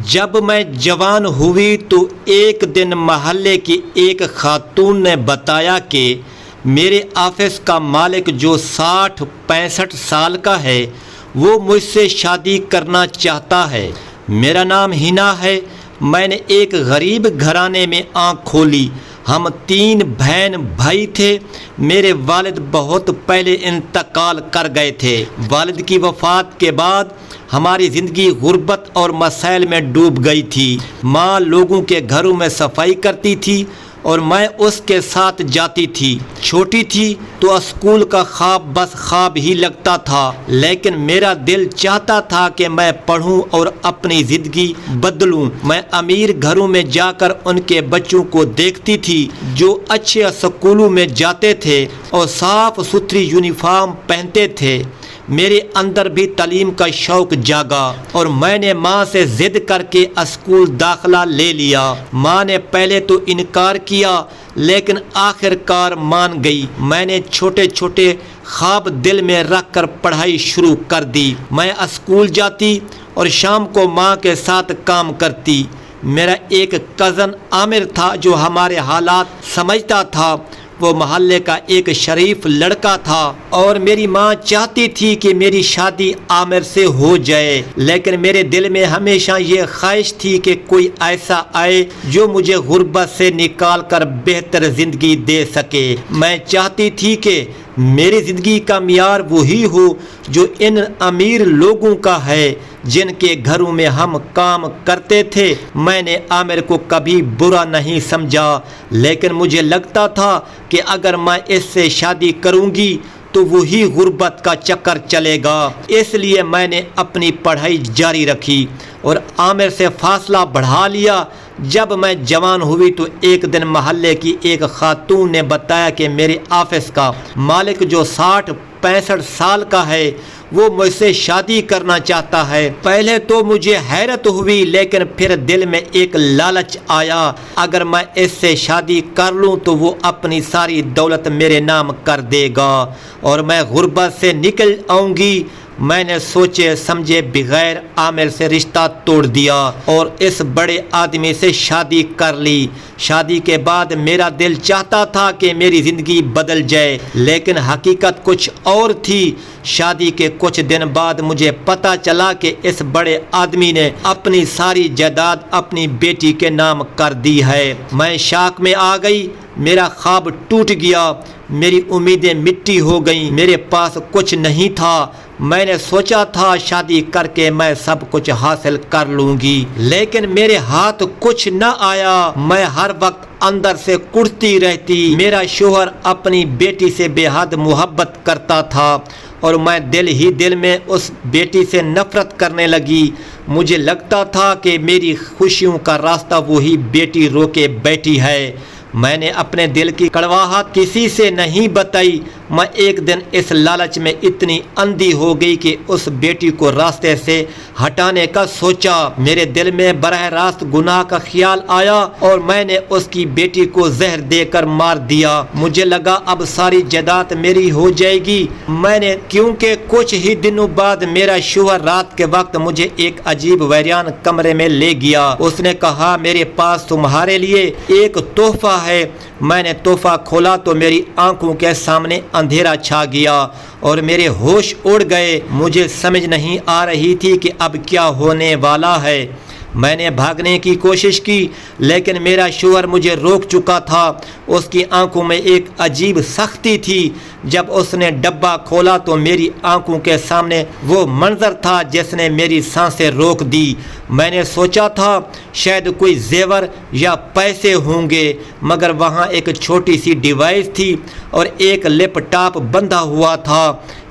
جب میں جوان ہوئی تو ایک دن محلے کی ایک خاتون نے بتایا کہ میرے آفس کا مالک جو 60-65 سال کا ہے وہ مجھ سے شادی کرنا چاہتا ہے۔ میرا نام ہنا ہے۔ میں نے ایک غریب گھرانے میں آنکھ کھولی۔ ہم 3 بہن بھائی تھے۔ میرے والد بہت پہلے انتقال کر گئے تھے۔ والد کی وفات کے بعد ہماری زندگی غربت اور مسائل میں ڈوب گئی تھی۔ ماں لوگوں کے گھروں میں صفائی کرتی تھی اور میں اس کے ساتھ جاتی تھی۔ چھوٹی تھی تو اسکول کا خواب بس خواب ہی لگتا تھا، لیکن میرا دل چاہتا تھا کہ میں پڑھوں اور اپنی زندگی بدلوں۔ میں امیر گھروں میں جا کر ان کے بچوں کو دیکھتی تھی جو اچھے اسکولوں میں جاتے تھے اور صاف ستھری یونیفارم پہنتے تھے۔ میرے اندر بھی تعلیم کا شوق جاگا اور میں نے ماں سے ضد کر کے اسکول داخلہ لے لیا۔ ماں نے پہلے تو انکار کیا لیکن آخر کار مان گئی۔ میں نے چھوٹے چھوٹے خواب دل میں رکھ کر پڑھائی شروع کر دی۔ میں اسکول جاتی اور شام کو ماں کے ساتھ کام کرتی۔ میرا ایک کزن عامر تھا جو ہمارے حالات سمجھتا تھا۔ وہ محلے کا ایک شریف لڑکا تھا اور میری ماں چاہتی تھی کہ میری شادی عامر سے ہو جائے، لیکن میرے دل میں ہمیشہ یہ خواہش تھی کہ کوئی ایسا آئے جو مجھے غربت سے نکال کر بہتر زندگی دے سکے۔ میں چاہتی تھی کہ میری زندگی کا معیار وہی ہو جو ان امیر لوگوں کا ہے جن کے گھروں میں ہم کام کرتے تھے۔ میں نے عامر کو کبھی برا نہیں سمجھا، لیکن مجھے لگتا تھا کہ اگر میں اس سے شادی کروں گی تو وہی غربت کا چکر چلے گا۔ اس لیے میں نے اپنی پڑھائی جاری رکھی اور عامر سے فاصلہ بڑھا لیا۔ جب میں جوان ہوئی تو ایک دن محلے کی ایک خاتون نے بتایا کہ میرے آفس کا مالک جو 60-65 سال کا ہے وہ مجھ سے شادی کرنا چاہتا ہے۔ پہلے تو مجھے حیرت ہوئی، لیکن پھر دل میں ایک لالچ آیا، اگر میں اس سے شادی کر لوں تو وہ اپنی ساری دولت میرے نام کر دے گا اور میں غربت سے نکل آؤں گی۔ میں نے سوچے سمجھے بغیر عامر سے رشتہ توڑ دیا اور اس بڑے آدمی سے شادی کر لی۔ شادی کے بعد میرا دل چاہتا تھا کہ میری زندگی بدل جائے، لیکن حقیقت کچھ اور تھی۔ شادی کے کچھ دن بعد مجھے پتہ چلا کہ اس بڑے آدمی نے اپنی ساری جائیداد اپنی بیٹی کے نام کر دی ہے۔ میں شاک میں آ گئی۔ میرا خواب ٹوٹ گیا، میری امیدیں مٹی ہو گئیں، میرے پاس کچھ نہیں تھا۔ میں نے سوچا تھا شادی کر کے میں سب کچھ حاصل کر لوں گی، لیکن میرے ہاتھ کچھ نہ آیا۔ میں ہر وقت اندر سے کڑتی رہتی۔ میرا شوہر اپنی بیٹی سے بے حد محبت کرتا تھا اور میں دل ہی دل میں اس بیٹی سے نفرت کرنے لگی۔ مجھے لگتا تھا کہ میری خوشیوں کا راستہ وہی بیٹی روکے بیٹھی ہے۔ میں نے اپنے دل کی کڑواہٹ کسی سے نہیں بتائی۔ میں ایک دن اس لالچ میں اتنی اندھی ہو گئی کہ اس بیٹی کو راستے سے ہٹانے کا سوچا۔ میرے دل میں براہ راست گناہ کا خیال آیا اور میں نے اس کی بیٹی کو زہر دے کر مار دیا۔ مجھے لگا اب ساری جائیداد میری ہو جائے گی۔ میں نے کیونکہ کچھ ہی دنوں بعد میرا شوہر رات کے وقت مجھے ایک عجیب ویران کمرے میں لے گیا۔ اس نے کہا میرے پاس تمہارے لیے ایک تحفہ ہے۔ میں نے تحفہ کھولا تو میری آنکھوں کے سامنے اندھیرا چھا گیا اور میرے ہوش اڑ گئے۔ مجھے سمجھ نہیں آ رہی تھی کہ اب کیا ہونے والا ہے۔ میں نے بھاگنے کی کوشش کی لیکن میرا شوہر مجھے روک چکا تھا۔ اس کی آنکھوں میں ایک عجیب سختی تھی۔ جب اس نے ڈبہ کھولا تو میری آنکھوں کے سامنے وہ منظر تھا جس نے میری سانسیں روک دی۔ میں نے سوچا تھا شاید کوئی زیور یا پیسے ہوں گے، مگر وہاں ایک چھوٹی سی ڈیوائس تھی اور ایک لیپ ٹاپ بندھا ہوا تھا۔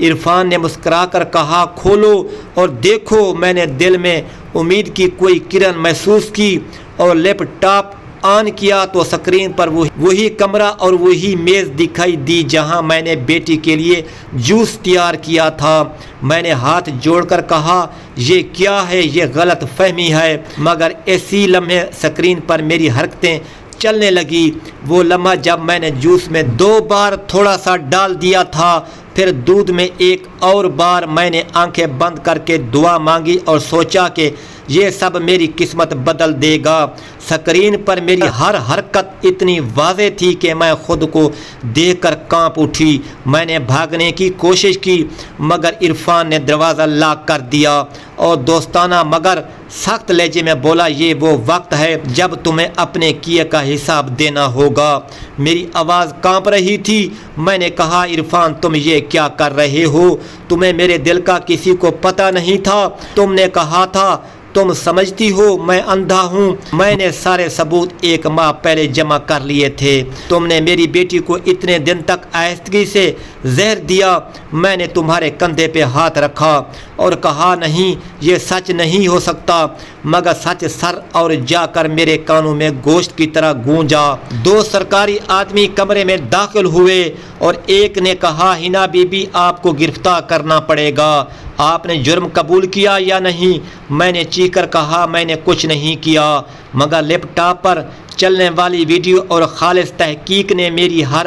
عرفان نے مسکرا کر کہا کھولو اور دیکھو۔ میں نے دل میں امید کی کوئی کرن محسوس کی اور لیپ ٹاپ آن کیا تو سکرین پر وہی کمرہ اور وہی میز دکھائی دی جہاں میں نے بیٹی کے لیے جوس تیار کیا تھا۔ میں نے ہاتھ جوڑ کر کہا یہ کیا ہے؟ یہ غلط فہمی ہے، مگر اسی لمحے سکرین پر میری حرکتیں چلنے لگی۔ وہ لمحہ جب میں نے جوس میں 2 بار تھوڑا سا ڈال دیا تھا، پھر دودھ میں ایک اور بار میں نے آنکھیں بند کر کے دعا مانگی اور سوچا کہ یہ سب میری قسمت بدل دے گا۔ سکرین پر میری ہر حرکت اتنی واضح تھی کہ میں خود کو دیکھ کر کانپ اٹھی۔ میں نے بھاگنے کی کوشش کی مگر عرفان نے دروازہ لاک کر دیا اور دوستانہ مگر سخت لہجے میں بولا، یہ وہ وقت ہے جب تمہیں اپنے کیے کا حساب دینا ہوگا۔ میری آواز کانپ رہی تھی۔ میں نے کہا، عرفان تم یہ کیا کر رہے ہو؟ تمہیں میرے دل کا کسی کو پتہ نہیں تھا؟ تم نے کہا تھا تم سمجھتی ہو میں اندھا ہوں۔ میں نے سارے ثبوت 1 ماہ پہلے جمع کر لیے تھے۔ تم نے میری بیٹی کو اتنے دن تک آہستگی سے زہر دیا۔ میں نے تمہارے کندھے پہ ہاتھ رکھا اور کہا، نہیں یہ سچ نہیں ہو سکتا، مگر سچ سر اور جا کر میرے کانوں میں گوشت کی طرح گونجا۔ 2 سرکاری آدمی کمرے میں داخل ہوئے اور ایک نے کہا، حنا بی بی آپ کو گرفتار کرنا پڑے گا، آپ نے جرم قبول کیا یا نہیں؟ میں نے چیخ کر کہا، میں نے کچھ نہیں کیا، مگر لیپ ٹاپ پر چلنے والی ویڈیو اور خالص تحقیق نے میری ہر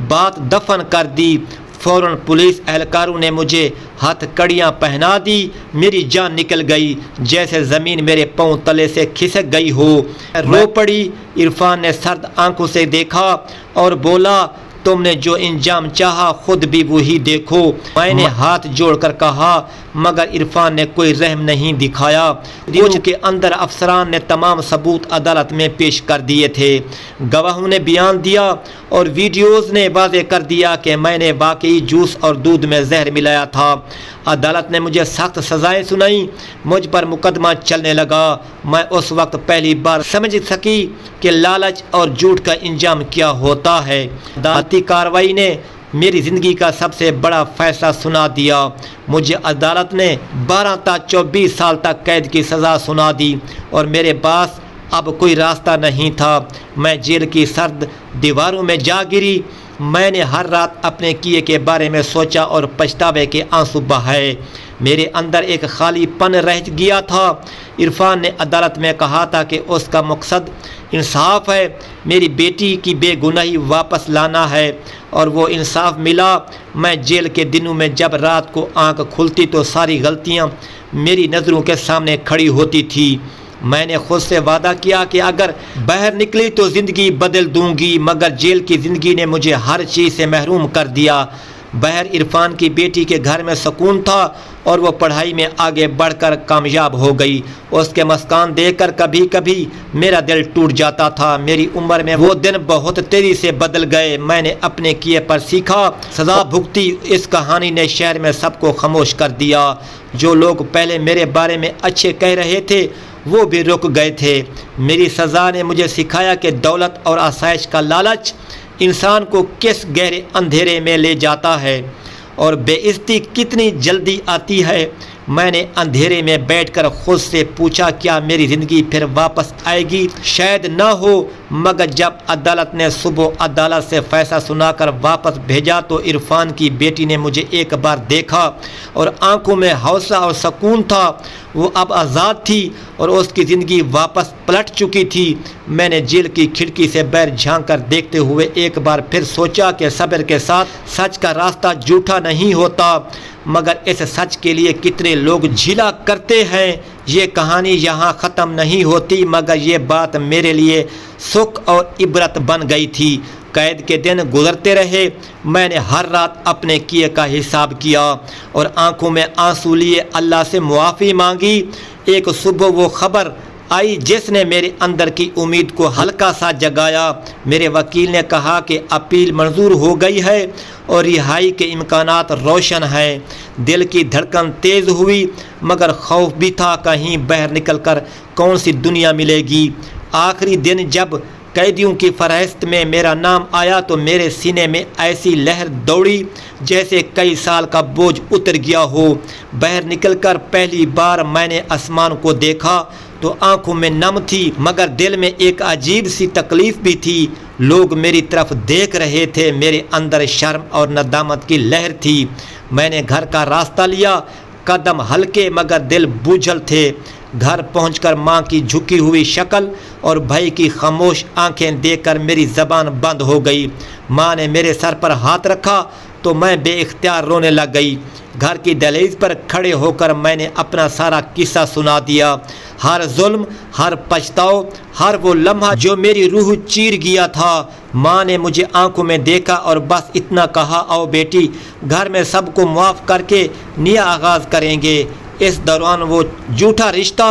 بات دفن کر دی۔ فوراً پولیس اہلکاروں نے مجھے ہاتھ کڑیاں پہنا دی۔ میری جان نکل گئی، جیسے زمین میرے پاؤں تلے سے کھسک گئی ہو۔ رو پڑی۔ عرفان نے سرد آنکھوں سے دیکھا اور بولا، تم نے جو انجام چاہا خود بھی وہی دیکھو۔ میں نے ہاتھ جوڑ کر کہا، مگر عرفان نے کوئی رحم نہیں دکھایا۔ فوج کے اندر افسران نے تمام ثبوت عدالت میں پیش کر دیے تھے۔ گواہوں نے بیان دیا اور ویڈیوز نے واضح کر دیا کہ میں نے واقعی جوس اور دودھ میں زہر ملایا تھا۔ عدالت نے مجھے سخت سزائیں سنائیں۔ مجھ پر مقدمہ چلنے لگا۔ میں اس وقت پہلی بار سمجھ سکی کہ لالچ اور جھوٹ کا انجام کیا ہوتا ہے۔ عدالتی کارروائی نے میری زندگی کا سب سے بڑا فیصلہ سنا دیا۔ مجھے عدالت نے 12 تا 24 سال تک قید کی سزا سنا دی اور میرے پاس اب کوئی راستہ نہیں تھا۔ میں جیل کی سرد دیواروں میں جا گری۔ میں نے ہر رات اپنے کیے کے بارے میں سوچا اور پچھتاوے کے آنسو بہائے۔ میرے اندر ایک خالی پن رہ گیا تھا۔ عرفان نے عدالت میں کہا تھا کہ اس کا مقصد انصاف ہے، میری بیٹی کی بے گناہی واپس لانا ہے، اور وہ انصاف ملا۔ میں جیل کے دنوں میں جب رات کو آنکھ کھلتی تو ساری غلطیاں میری نظروں کے سامنے کھڑی ہوتی تھی۔ میں نے خود سے وعدہ کیا کہ اگر باہر نکلی تو زندگی بدل دوں گی، مگر جیل کی زندگی نے مجھے ہر چیز سے محروم کر دیا۔ باہر عرفان کی بیٹی کے گھر میں سکون تھا اور وہ پڑھائی میں آگے بڑھ کر کامیاب ہو گئی۔ اس کے مسکان دیکھ کر کبھی کبھی میرا دل ٹوٹ جاتا تھا۔ میری عمر میں وہ دن بہت تیزی سے بدل گئے۔ میں نے اپنے کیے پر سیکھا، سزا بھگتی۔ اس کہانی نے شہر میں سب کو خاموش کر دیا۔ جو لوگ پہلے میرے بارے میں اچھے کہہ رہے تھے وہ بھی رک گئے تھے۔ میری سزا نے مجھے سکھایا کہ دولت اور آسائش کا لالچ انسان کو کس گہرے اندھیرے میں لے جاتا ہے اور بے عزتی کتنی جلدی آتی ہے۔ میں نے اندھیرے میں بیٹھ کر خود سے پوچھا، کیا میری زندگی پھر واپس آئے گی؟ شاید نہ ہو، مگر جب عدالت نے صبح عدالت سے فیصلہ سنا کر واپس بھیجا تو عرفان کی بیٹی نے مجھے ایک بار دیکھا اور آنکھوں میں حوصلہ اور سکون تھا۔ وہ اب آزاد تھی اور اس کی زندگی واپس پلٹ چکی تھی۔ میں نے جیل کی کھڑکی سے باہر جھانک کر دیکھتے ہوئے ایک بار پھر سوچا کہ صبر کے ساتھ سچ کا راستہ جھوٹا نہیں ہوتا، مگر اس سچ کے لیے کتنے لوگ جھیلا کرتے ہیں۔ یہ کہانی یہاں ختم نہیں ہوتی، مگر یہ بات میرے لیے سکھ اور عبرت بن گئی تھی۔ قید کے دن گزرتے رہے، میں نے ہر رات اپنے کیے کا حساب کیا اور آنکھوں میں آنسو لیے اللہ سے معافی مانگی۔ ایک صبح وہ خبر آئی جس نے میرے اندر کی امید کو ہلکا سا جگایا۔ میرے وکیل نے کہا کہ اپیل منظور ہو گئی ہے اور رہائی کے امکانات روشن ہیں۔ دل کی دھڑکن تیز ہوئی، مگر خوف بھی تھا، کہیں باہر نکل کر کون سی دنیا ملے گی۔ آخری دن جب قیدیوں کی فہرست میں میرا نام آیا تو میرے سینے میں ایسی لہر دوڑی جیسے کئی سال کا بوجھ اتر گیا ہو۔ باہر نکل کر پہلی بار میں نے آسمان کو دیکھا تو آنکھوں میں نم تھی، مگر دل میں ایک عجیب سی تکلیف بھی تھی۔ لوگ میری طرف دیکھ رہے تھے، میرے اندر شرم اور ندامت کی لہر تھی۔ میں نے گھر کا راستہ لیا، قدم ہلکے مگر دل بوجھل تھے۔ گھر پہنچ کر ماں کی جھکی ہوئی شکل اور بھائی کی خاموش آنکھیں دیکھ کر میری زبان بند ہو گئی۔ ماں نے میرے سر پر ہاتھ رکھا تو میں بے اختیار رونے لگ گئی۔ گھر کی دہلیز پر کھڑے ہو کر میں نے اپنا سارا قصہ سنا دیا، ہر ظلم، ہر پچھتاؤ، ہر وہ لمحہ جو میری روح چیر گیا تھا۔ ماں نے مجھے آنکھوں میں دیکھا اور بس اتنا کہا، آؤ بیٹی، گھر میں سب کو معاف کر کے نیا آغاز کریں گے۔ اس دوران وہ جھوٹا رشتہ،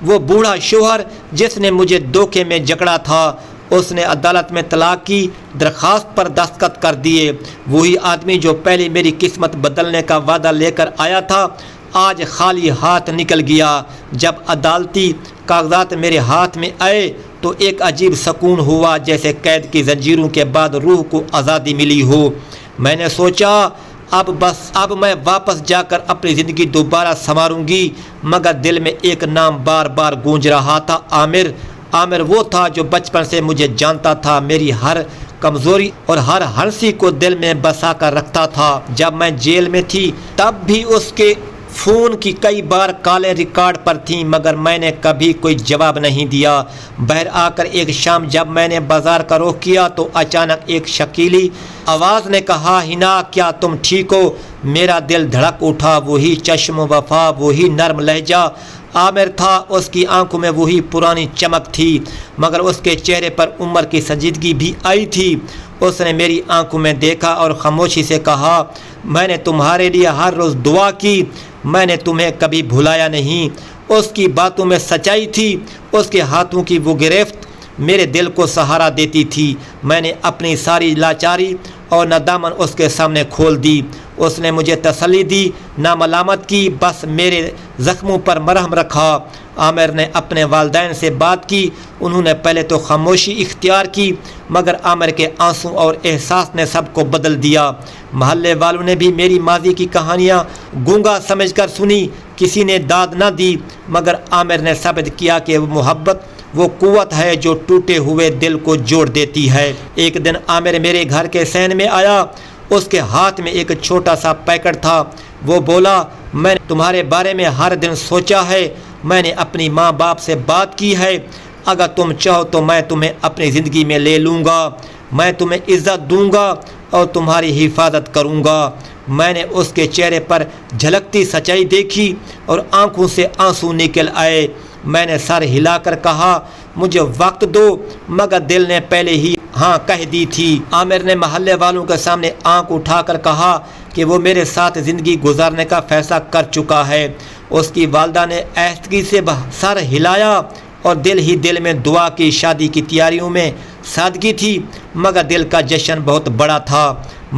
وہ بوڑھا شوہر جس نے مجھے دھوکے میں جکڑا تھا، اس نے عدالت میں طلاق کی درخواست پر دستخط کر دیے۔ وہی آدمی جو پہلے میری قسمت بدلنے کا وعدہ لے کر آیا تھا، آج خالی ہاتھ نکل گیا۔ جب عدالتی کاغذات میرے ہاتھ میں آئے تو ایک عجیب سکون ہوا، جیسے قید کی زنجیروں کے بعد روح کو آزادی ملی ہو۔ میں نے سوچا اب میں واپس جا کر اپنی زندگی دوبارہ سنواروں گی، مگر دل میں ایک نام بار بار گونج رہا تھا، عامر۔ عامر وہ تھا جو بچپن سے مجھے جانتا تھا، میری ہر کمزوری اور ہر ہنسی کو دل میں بسا کر رکھتا تھا۔ جب میں جیل میں تھی تب بھی اس کے فون کی کئی بار کالیں ریکارڈ پر تھیں، مگر میں نے کبھی کوئی جواب نہیں دیا۔ باہر آ کر ایک شام جب میں نے بازار کا رخ کیا تو اچانک ایک شکیلی آواز نے کہا، ہنا کیا تم ٹھیک ہو؟ میرا دل دھڑک اٹھا۔ وہی چشم وفا، وہی نرم لہجہ عامر تھا، اس کی آنکھوں میں وہی پرانی چمک تھی، مگر اس کے چہرے پر عمر کی سنجیدگی بھی آئی تھی۔ اس نے میری آنکھوں میں دیکھا اور خاموشی سے کہا، میں نے تمہارے لیے ہر روز دعا کی، میں نے تمہیں کبھی بھلایا نہیں۔ اس کی باتوں میں سچائی تھی، اس کے ہاتھوں کی وہ گرفت میرے دل کو سہارا دیتی تھی۔ میں نے اپنی ساری لاچاری اور ندامت اس کے سامنے کھول دی۔ اس نے مجھے تسلی دی، نہ ملامت کی، بس میرے زخموں پر مرہم رکھا۔ عامر نے اپنے والدین سے بات کی، انہوں نے پہلے تو خاموشی اختیار کی، مگر عامر کے آنسو اور احساس نے سب کو بدل دیا۔ محلے والوں نے بھی میری ماضی کی کہانیاں گونگا سمجھ کر سنی، کسی نے داد نہ دی، مگر عامر نے ثابت کیا کہ وہ محبت وہ قوت ہے جو ٹوٹے ہوئے دل کو جوڑ دیتی ہے۔ ایک دن عامر میرے گھر کے صحن میں آیا، اس کے ہاتھ میں ایک چھوٹا سا پیکٹ تھا۔ وہ بولا، میں نے تمہارے بارے میں ہر دن سوچا ہے، میں نے اپنی ماں باپ سے بات کی ہے، اگر تم چاہو تو میں تمہیں اپنی زندگی میں لے لوں گا، میں تمہیں عزت دوں گا اور تمہاری حفاظت کروں گا۔ میں نے اس کے چہرے پر جھلکتی سچائی دیکھی اور آنکھوں سے آنسو نکل آئے۔ میں نے سر ہلا کر کہا، مجھے وقت دو، مگر دل نے پہلے ہی ہاں کہہ دی تھی۔ عامر نے محلے والوں کے سامنے آنکھ اٹھا کر کہا کہ وہ میرے ساتھ زندگی گزارنے کا فیصلہ کر چکا ہے۔ اس کی والدہ نے آہستگی سے سر ہلایا اور دل ہی دل میں دعا کی۔ شادی کی تیاریوں میں سادگی تھی، مگر دل کا جشن بہت بڑا تھا۔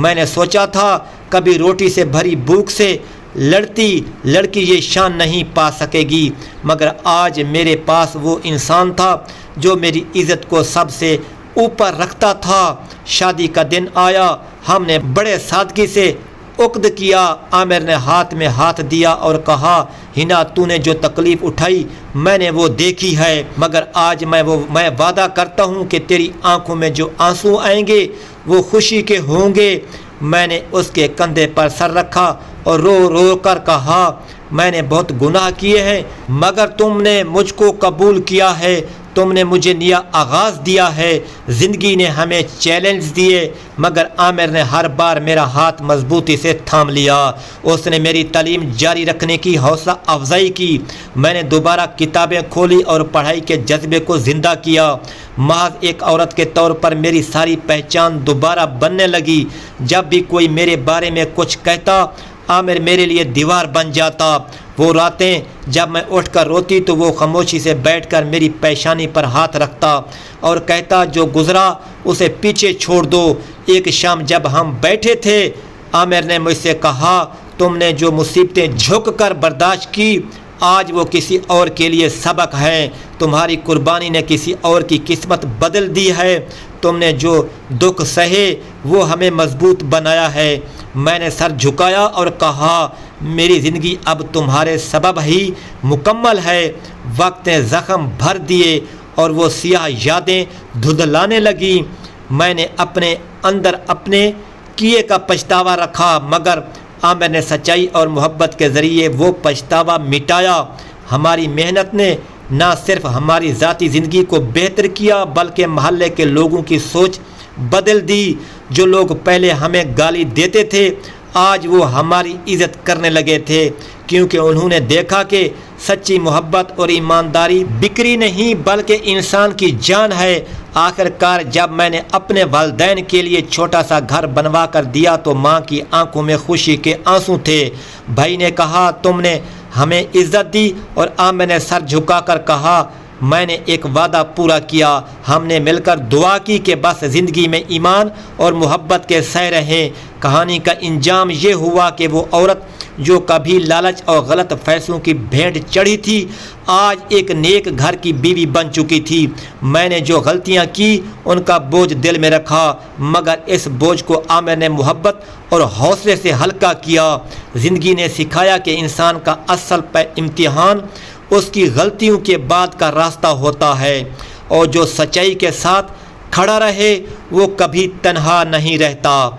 میں نے سوچا تھا کبھی روٹی سے بھری بھوک سے لڑتی لڑکی یہ شان نہیں پا سکے گی، مگر آج میرے پاس وہ انسان تھا جو میری عزت کو سب سے اوپر رکھتا تھا۔ شادی کا دن آیا، ہم نے بڑے سادگی سے عقد کیا۔ عامر نے ہاتھ میں ہاتھ دیا اور کہا، ہنا تو نے جو تکلیف اٹھائی میں نے وہ دیکھی ہے، مگر آج میں وعدہ کرتا ہوں کہ تیری آنکھوں میں جو آنسو آئیں گے وہ خوشی کے ہوں گے۔ میں نے اس کے کندھے پر سر رکھا اور رو رو کر کہا، میں نے بہت گناہ کیے ہیں، مگر تم نے مجھ کو قبول کیا ہے، تم نے مجھے نیا آغاز دیا ہے۔ زندگی نے ہمیں چیلنج دیے، مگر عامر نے ہر بار میرا ہاتھ مضبوطی سے تھام لیا۔ اس نے میری تعلیم جاری رکھنے کی حوصلہ افزائی کی۔ میں نے دوبارہ کتابیں کھولی اور پڑھائی کے جذبے کو زندہ کیا۔ محض ایک عورت کے طور پر میری ساری پہچان دوبارہ بننے لگی۔ جب بھی کوئی میرے بارے میں کچھ کہتا، عامر میرے لیے دیوار بن جاتا۔ وہ راتیں جب میں اٹھ کر روتی تو وہ خاموشی سے بیٹھ کر میری پیشانی پر ہاتھ رکھتا اور کہتا، جو گزرا اسے پیچھے چھوڑ دو۔ ایک شام جب ہم بیٹھے تھے، عامر نے مجھ سے کہا، تم نے جو مصیبتیں جھک کر برداشت کی، آج وہ کسی اور کے لیے سبق ہے۔ تمہاری قربانی نے کسی اور کی قسمت بدل دی ہے۔ تم نے جو دکھ سہے وہ ہمیں مضبوط بنایا ہے۔ میں نے سر جھکایا اور کہا، میری زندگی اب تمہارے سبب ہی مکمل ہے۔ وقت نے زخم بھر دیے اور وہ سیاہ یادیں دھندلانے لگیں۔ میں نے اپنے اندر اپنے کیے کا پچھتاوا رکھا، مگر عامر نے سچائی اور محبت کے ذریعے وہ پچھتاوا مٹایا۔ ہماری محنت نے نہ صرف ہماری ذاتی زندگی کو بہتر کیا، بلکہ محلے کے لوگوں کی سوچ بدل دی۔ جو لوگ پہلے ہمیں گالی دیتے تھے آج وہ ہماری عزت کرنے لگے تھے، کیونکہ انہوں نے دیکھا کہ سچی محبت اور ایمانداری بکری نہیں بلکہ انسان کی جان ہے۔ آخر کار جب میں نے اپنے والدین کے لیے چھوٹا سا گھر بنوا کر دیا تو ماں کی آنکھوں میں خوشی کے آنسو تھے۔ بھائی نے کہا تم نے ہمیں عزت دی، اور عامر نے سر جھکا کر کہا میں نے ایک وعدہ پورا کیا۔ ہم نے مل کر دعا کی کہ بس زندگی میں ایمان اور محبت کے سائے رہیں۔ کہانی کا انجام یہ ہوا کہ وہ عورت جو کبھی لالچ اور غلط فیصلوں کی بھینٹ چڑھی تھی آج ایک نیک گھر کی بیوی بن چکی تھی۔ میں نے جو غلطیاں کی ان کا بوجھ دل میں رکھا، مگر اس بوجھ کو عامر نے محبت اور حوصلے سے ہلکا کیا۔ زندگی نے سکھایا کہ انسان کا اصل امتحان اس کی غلطیوں کے بعد کا راستہ ہوتا ہے، اور جو سچائی کے ساتھ کھڑا رہے وہ کبھی تنہا نہیں رہتا۔